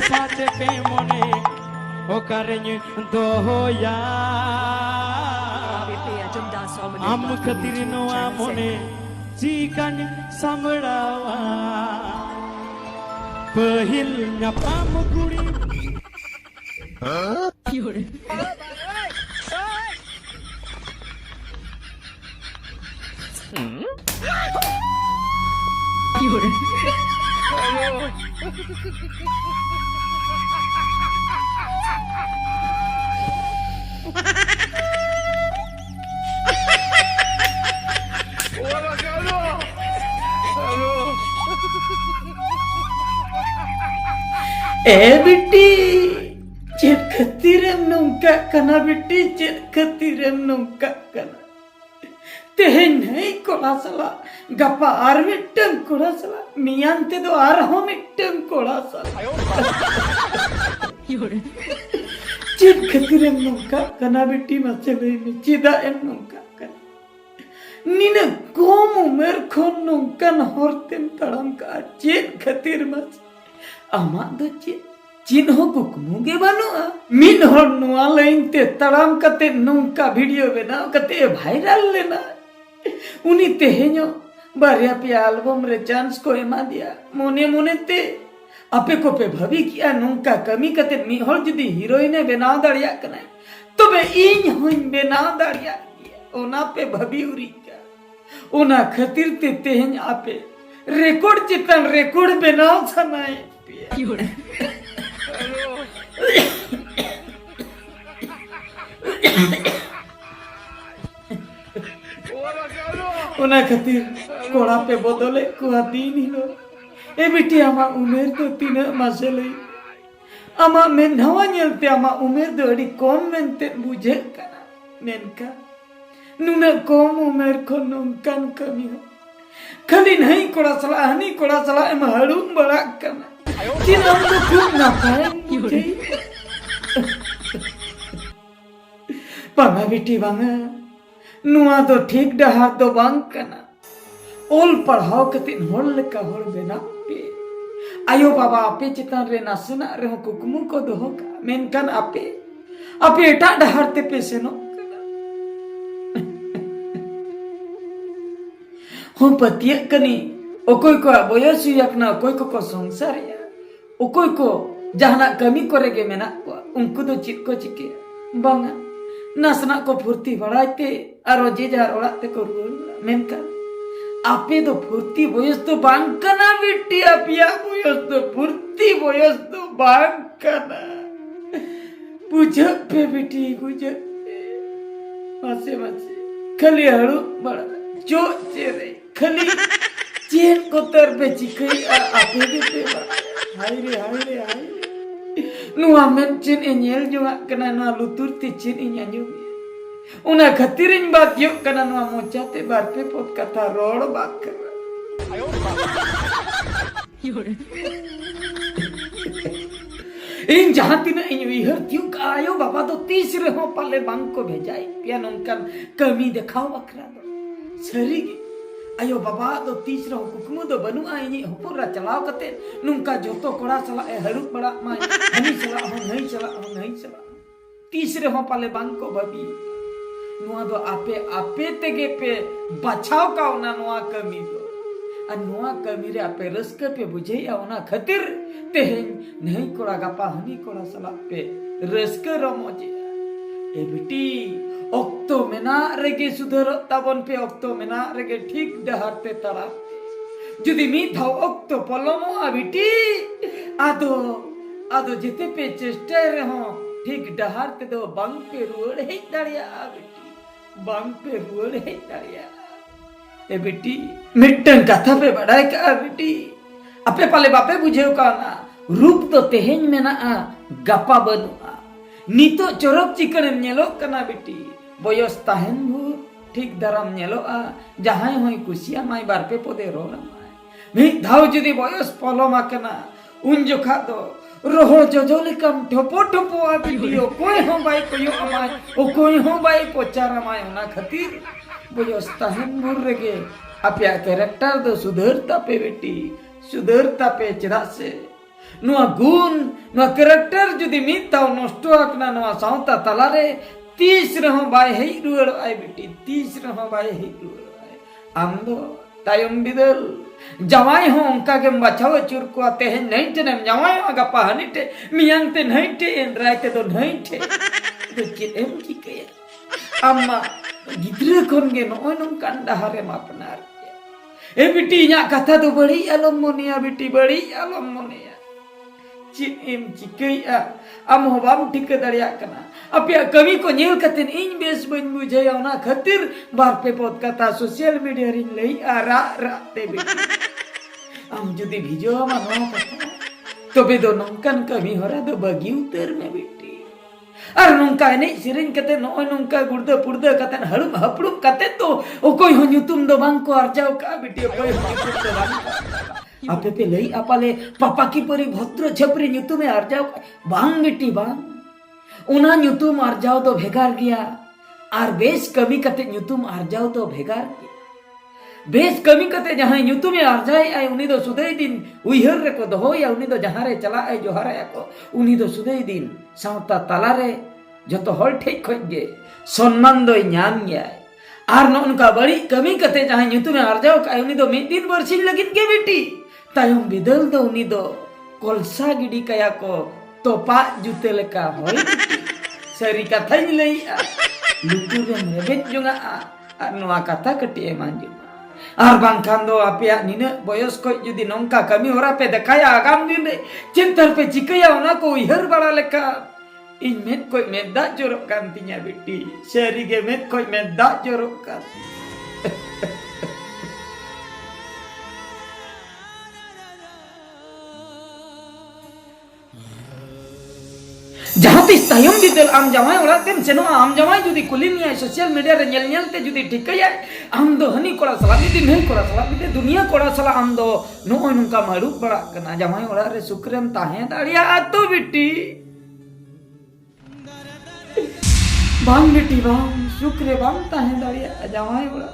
साथे पे मोने ओकारेñ doya am khatir noa mone cikan sambrawa pahil nyapam kuri बिट्टी चेत खतीरम नौका कना बिट्टी चेत खतीरम नौका कना तेहें नहीं कोड़ा सला गप्पा आर मिट्टन कोड़ा सला मियांते दो आर हो मिट्टन कोड़ा सला चेत खतीरम नौका कना बिट्टी मचले में चिदा एम नौका कना नीने कोम उमेर खोन नौका नहरतेम तड़म का चेत खतीर मच आमाक दो चीन हो कुकमु गे बानुआ मिन हर नुआ लाइन ते तड़ाम कते नौका वीडियो बनाओ कते वायरल लेना उनी तेहेño बारिया पे एल्बम रे चांस को एमा दिया मोने मोने ते आपे को पे भाभी किया नौका कमी कते मी हर जदी हीरोइन बनाव दाड़िया कना तबे इन होइन बनाव दाड़िया ओना पे भाभी उरी का ओना खातिर ते तेहेñ आपे रिकॉर्ड चितन रिकॉर्ड बनाव सनाए ओना खातिर कोड़ा पे बदले कुआ दिन हिलो ए बिटी आमा उमेर तो तीना मासे लई आमा मेन नवा नेलते आमा उमेर दो अड़ी कम मेनते बुझे कना मेनका नुना कम उमेर को नौकान कमी हो खाली नहीं कोड़ा सला हनी कोड़ा सला एम हड़ूम बड़ा कना तीन हम तो खूब नापाए बांगा बिटी बांगा नुआ तो ठीक डहार तो बांग कना ओल पढ़ाओ कतिन होल लेका होल बेना पे आयो बाबा आपे चितान रे नासना रे कुकमु को दोहो का मेनकान आपे आपे एटा डहार ते पे सेनो हो पतिया कनी ओकोय को बयस याकना ओकोय को संसार या ओकोय को जहाना कमी करेगे मेना उनको तो चित को चिके बांगा नासना को फुर्ती बढ़ाते और जे जार ओड़ाते को मेनका आपे तो फुर्ती बयस तो बांग कना बिट्टी आपिया बयस तो फुर्ती बयस तो बांग कना पूछो पे बिट्टी पूछो मासे मासे खाली हड़ू बड़ा जो चेरे खाली चेन को तर पे चिकई आपे दे हाय रे नुआ मेन चेन एnyel juga kena नुआ लुतुर ति चेन इन्यान्यु उना खतिरिन बात यो कना नुआ मोचाते बारपे पोत कथा रोड बात कर इन जहां तिना इन विहर त्यू आयो बाबा तो 30 रे हो पाले बांग को भेजाई पिया नोनकन कमी देखाओ अखरा दो सरी आयो बाबा तो 30 रे कुकमु दो बनुआ इनी होपुरा चलाव कते नुंका जोतो कोड़ा सला ए हरु बड़ा माय हनी चला हो नहीं चला 30 रे हो पाले बांग को बबी नुआ दो आपे तेगे पे बचाव का ओना नुआ कमी दो आ नुआ कमी रे आपे रस्क पे बुझेया ओना खातिर तेहें नहीं कोड़ा गपा हनी कोड़ा सला पे रस्क रमोजे ए बिटी ओक्तो मेना रेगे सुधर ताबन पे ओक्तो मेना रेगे ठीक डहारते तड़ा जुदी मी थाव ओक्तो पलमो आ बिटी आदो जिते पे चेष्टा रे हो ठीक डहारते दो बांग पे रुड़ हे दाड़िया आ बिटी बांग पे रुड़ हे दाड़िया ए बिटी मिट्टन कथा पे बड़ाई का बिटी अपे पाले बापे बुझेव का ना रूप तो तेहें मेना गपा बनुआ नीतो चोरक चिकन नेलो कना बिटी बयस ताहेन भूर ठीक दराम नेलो जहां होई कुसिया माई बार पे पोदे रोल मी धाव जुदी बयस पलमा कना उन जोखा दो रोहो जोजोली कम ठोपो ठोपो आ वीडियो कोई हो बाई कोयो अमाय ओ कोई हो बाई पोचारा माय ना खातिर बयस ताहेन भूर रेगे आपया कैरेक्टर दो सुधरता पे बेटी सुधरता पे चरा से नुआ गुण नुआ कैरेक्टर जुदी मिताव नष्टो आकना नुआ सावता तलारे तीस रहो बाय हे रुअड़ आय बेटी तीस रहो बाय हे रुअड़ आय आम दो तायम बिदल जवाई हो उनका के बचाव चुर को आते हैं नहीं टे जवाई हो गप्पा हनीटे मियांग ते नहीं टे रायते तो नहीं टे तो चिरेम की के अम्मा गिद्रे कोन गे नोय नंकान डहारे मापनार ए बेटी इया कथा तो बड़ी आलम मोनिया बेटी बड़ी आलम मोनिया चिम चिकैया आम हो बाम ठीक दड़िया कना अपया कवि को नेल कतेन इन बेस बन बुझाया ओना खातिर बार पे पोत कथा सोशल मीडिया रिन लई आरा राते बेटी आम जुदी भिजो मा नो कथा तबे दो नंकन कवि होरा दो बगी उतर में बेटी और नंका ने सिरिन कते नोय नंका गुर्दा पुर्दा कते हड़ुम हपड़ुम कते तो ओ कोई हो ᱧᱩᱛᱩᱢ दो बांग को अर्जाव का बेटी कोई हो बांग आपे पे लई अपाले पापा की परी भद्र छपरी ᱧᱩᱛᱩᱢ अर्जाव बांग बेटी बांग उना ᱧᱩᱛᱩᱢ अर्जाव दो भेगार गया और बेस कमी कते ᱧᱩᱛᱩᱢ अर्जाव दो भेगार गया बेस कमी कते जहां ᱧᱩᱛᱩᱢ अर्जाय आय उनी दो सुदय दिन उइहर रे को दोहोया उनी दो जहां रे चला आय जोहारे को उनी दो सुदय दिन सावता तला रे जतो हल ठेक खगे सम्मान दो ᱧाम गया और नोनका बड़ी कमी कते जहां ᱧᱩᱛᱩᱢ अर्जाव का उनी दो मिद दिन बरसिन लगित के बेटी तायम बिदल दो उनी दो कोलसा गिडी कया को तोपा जुते लेका होय सरी कथा लई लुतुर रे रेबेट जोंगा और नोआ कथा कटी मांजू और बांखान दो आपया निने बयस को जुदी नोंका कमी होरा पे देखाया आगाम दिन रे चिंतर पे चिकया ओना को इहर बड़ा लेका इन में कोई में दा जोरक कान तिnya बेटी सरी गे में कोई में दा जोरक कान जहां तीस तायम बिदल आम जवाई ओड़ा तेम सेनो आम जवाई जुदी कुलिमिया सोशल मीडिया रे नेल नेल ते जुदी ठिकया आम दो हनी कोड़ा सला बिदि नहीं कोड़ा सला बिदि दुनिया कोड़ा सला आम दो नो नुका मारू बड़ा कना जवाई ओड़ा रे सुक्रेम ताहे दाड़िया तो बिटी बांग बेटी बांग शुक्रे बांग ताहे दाड़िया जवाई ओड़ा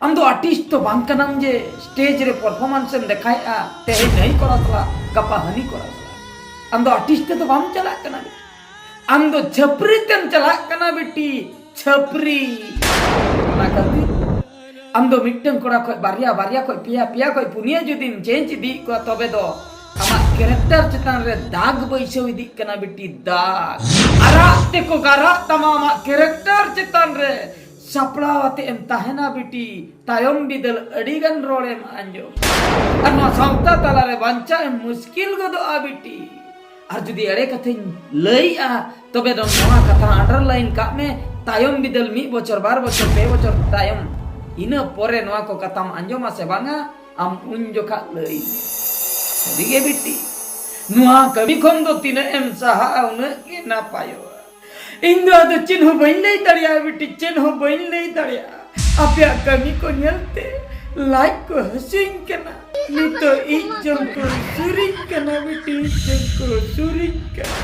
आम दो आर्टिस्ट तो बांग कनम जे स्टेज रे परफॉर्मेंस में देखाया ते नहीं कोड़ा सला गपा हनी कोड़ा आम दो आर्टिस्ट तो बाम चला कना आम दो छपरी तेम चला कना बेटी छपरी ना करती आम दो मिट्टन कोड़ा कोई बारिया बारिया कोई पिया पिया कोई पुनिया जुदिन चेंज दी को तबे दो आमा कैरेक्टर चितान रे दाग बैसो इदी कना बेटी दाग आरा ते को गारा तमामा कैरेक्टर चितान रे सपड़ावते एम ताहेना बेटी तायम बिदल अडिगन रोड़े आंजो अन्ना सावता तला रे बांचा मुश्किल गदो आ बेटी और जुदी अड़े कथे लई आ तबे दो नवा कथा अंडरलाइन का में तायम बिदल मी बचर बार बचर पे बचर तायम इना पोरे नवा को कथाम अंजोमा से बांगा आम उन जोखा लई सदिगे बेटी नुआ कभी खम दो तीन एम सहा उन के ना पायो इंदो दो चिन्ह बइन लई दड़िया बेटी चिन्ह बइन लई दड़िया अपया कमी को नेलते लाइक को हसिंग कना नी तो इज्जम को सुरिंग कना बेटी इज्जम को सुरिंग कना